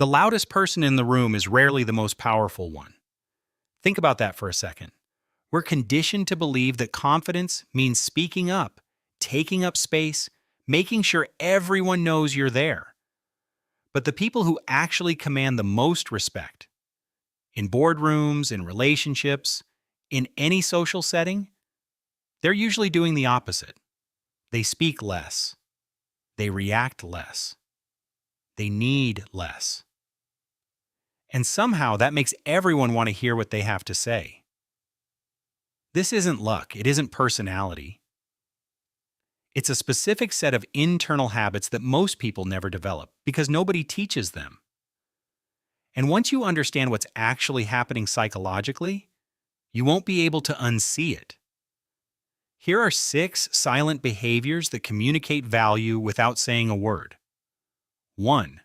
The loudest person in the room is rarely the most powerful one. Think about that for a second. We're conditioned to believe that confidence means speaking up, taking up space, making sure everyone knows you're there. But the people who actually command the most respect, in boardrooms, in relationships, in any social setting, they're usually doing the opposite. They speak less. They react less. They need less. And somehow that makes everyone want to hear what they have to say. This isn't luck, it isn't personality. It's a specific set of internal habits that most people never develop because nobody teaches them. And once you understand what's actually happening psychologically, you won't be able to unsee it. Here are 6 silent behaviors that communicate value without saying a word. 1.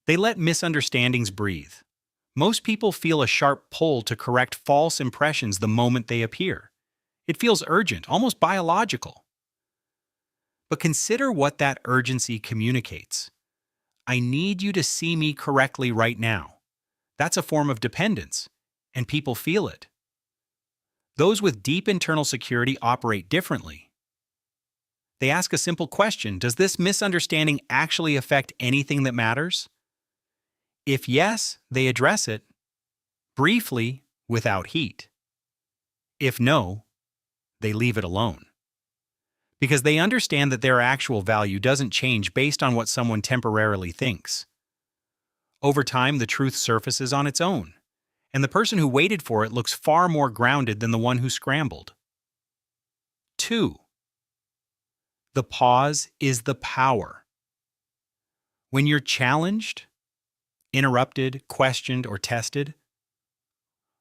They let misunderstandings breathe. Most people feel a sharp pull to correct false impressions the moment they appear. It feels urgent, almost biological. But consider what that urgency communicates. I need you to see me correctly right now. That's a form of dependence, and people feel it. Those with deep internal security operate differently. They ask a simple question: does this misunderstanding actually affect anything that matters? If yes, they address it, briefly, without heat. If no, they leave it alone. Because they understand that their actual value doesn't change based on what someone temporarily thinks. Over time, the truth surfaces on its own, and the person who waited for it looks far more grounded than the one who scrambled. 2. The pause is the power. When you're challenged, interrupted, questioned, or tested,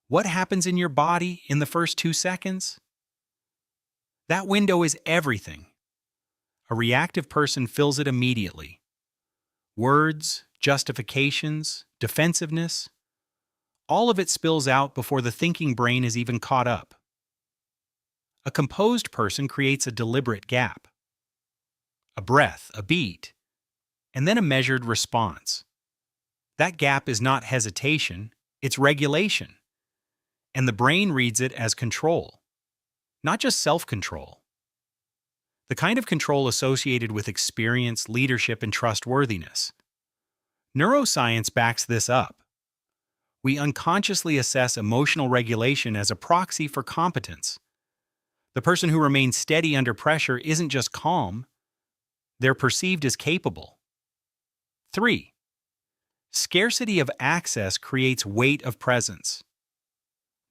what happens in your body in the first 2 seconds? That window is everything. A reactive person fills it immediately. Words, justifications, defensiveness, all of it spills out before the thinking brain is even caught up. A composed person creates a deliberate gap, a breath, a beat, and then a measured response. That gap is not hesitation, it's regulation. And the brain reads it as control, not just self-control. The kind of control associated with experience, leadership, and trustworthiness. Neuroscience backs this up. We unconsciously assess emotional regulation as a proxy for competence. The person who remains steady under pressure isn't just calm, they're perceived as capable. 3. Scarcity of access creates weight of presence.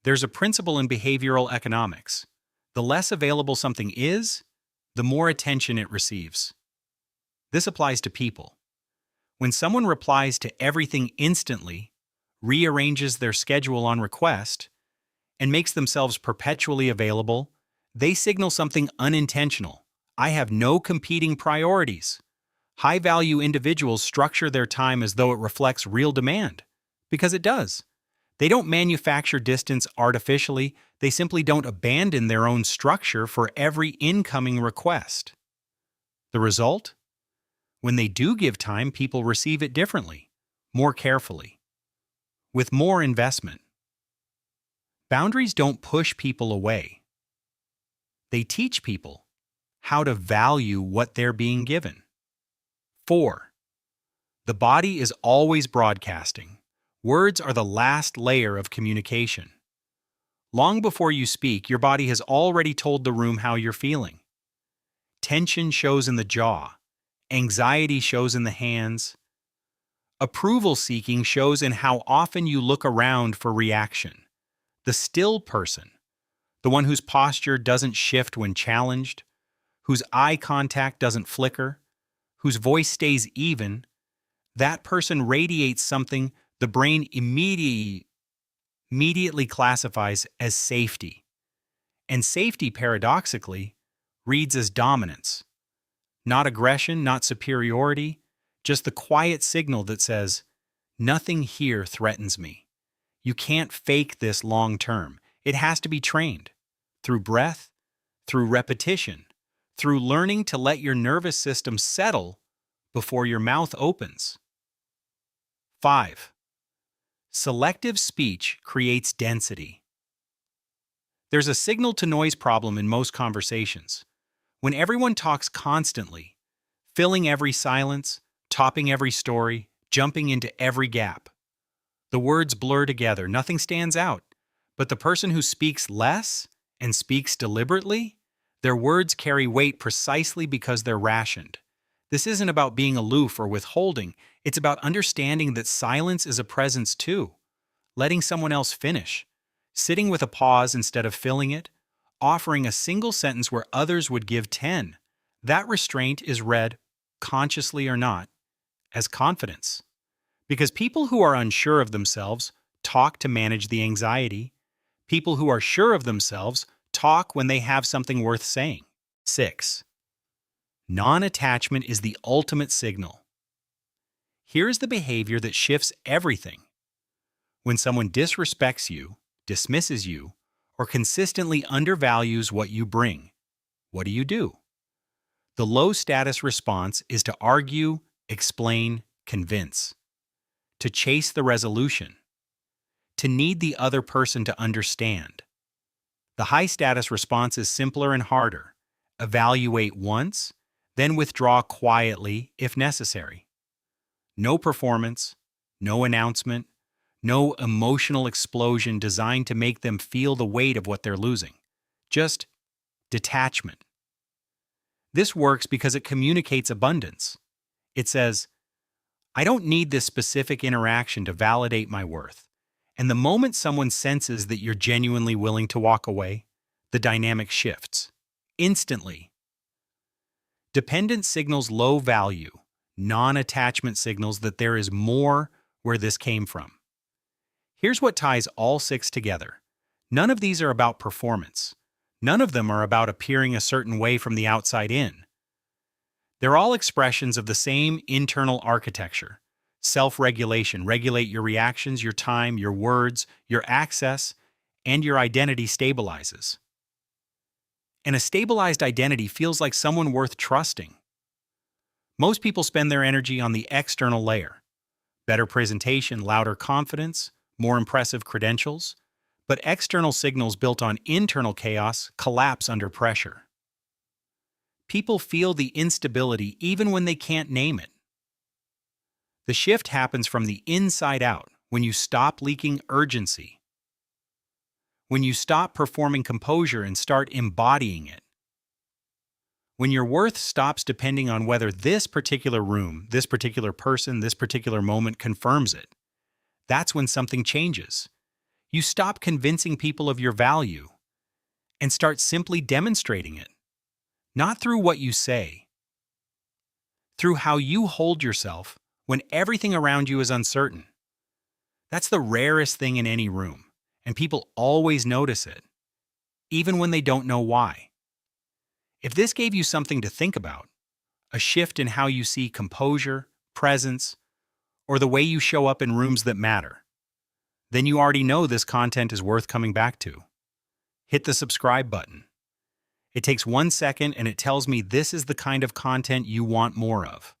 There's a principle in behavioral economics. The less available something is, the more attention it receives. This applies to people. When someone replies to everything instantly, rearranges their schedule on request, and makes themselves perpetually available, they signal something unintentional. I have no competing priorities. High-value individuals structure their time as though it reflects real demand, because it does. They don't manufacture distance artificially, they simply don't abandon their own structure for every incoming request. The result? When they do give time, people receive it differently, more carefully, with more investment. Boundaries don't push people away. They teach people how to value what they're being given. 4. The body is always broadcasting. Words are the last layer of communication. Long before you speak, your body has already told the room how you're feeling. Tension shows in the jaw. Anxiety shows in the hands. Approval seeking shows in how often you look around for reaction. The still person, the one whose posture doesn't shift when challenged, whose eye contact doesn't flicker, whose voice stays even, that person radiates something the brain immediately classifies as safety. And safety, paradoxically, reads as dominance. Not aggression, not superiority, just the quiet signal that says, nothing here threatens me. You can't fake this long term. It has to be trained. Through breath, through repetition, through learning to let your nervous system settle before your mouth opens. 5. Selective speech creates density. There's a signal-to-noise problem in most conversations. When everyone talks constantly, filling every silence, topping every story, jumping into every gap, the words blur together, nothing stands out. But the person who speaks less and speaks deliberately, their words carry weight precisely because they're rationed. This isn't about being aloof or withholding, it's about understanding that silence is a presence too, letting someone else finish, sitting with a pause instead of filling it, offering a single sentence where others would give 10. That restraint is read, consciously or not, as confidence. Because people who are unsure of themselves talk to manage the anxiety. People who are sure of themselves talk when they have something worth saying. 6. Non-attachment is the ultimate signal. Here's the behavior that shifts everything. When someone disrespects you, dismisses you, or consistently undervalues what you bring, what do? The low-status response is to argue, explain, convince, to chase the resolution, to need the other person to understand. The high-status response is simpler and harder. Evaluate once, then withdraw quietly if necessary. No performance, no announcement, no emotional explosion designed to make them feel the weight of what they're losing. Just detachment. This works because it communicates abundance. It says, I don't need this specific interaction to validate my worth. And the moment someone senses that you're genuinely willing to walk away, the dynamic shifts. Instantly. Dependence signals low value. Non-attachment signals that there is more where this came from. Here's what ties all 6 together. None of these are about performance. None of them are about appearing a certain way from the outside in. They're all expressions of the same internal architecture. Self-regulation. Regulate your reactions, your time, your words, your access, and your identity stabilizes. And a stabilized identity feels like someone worth trusting. Most people spend their energy on the external layer. Better presentation, louder confidence, more impressive credentials. But external signals built on internal chaos collapse under pressure. People feel the instability even when they can't name it. The shift happens from the inside out when you stop leaking urgency. When you stop performing composure and start embodying it. When your worth stops depending on whether this particular room, this particular person, this particular moment confirms it. That's when something changes. You stop convincing people of your value and start simply demonstrating it. Not through what you say, through how you hold yourself when everything around you is uncertain. That's the rarest thing in any room, and people always notice it, even when they don't know why. If this gave you something to think about, a shift in how you see composure, presence, or the way you show up in rooms that matter, then you already know this content is worth coming back to. Hit the subscribe button. It takes 1 second and it tells me this is the kind of content you want more of.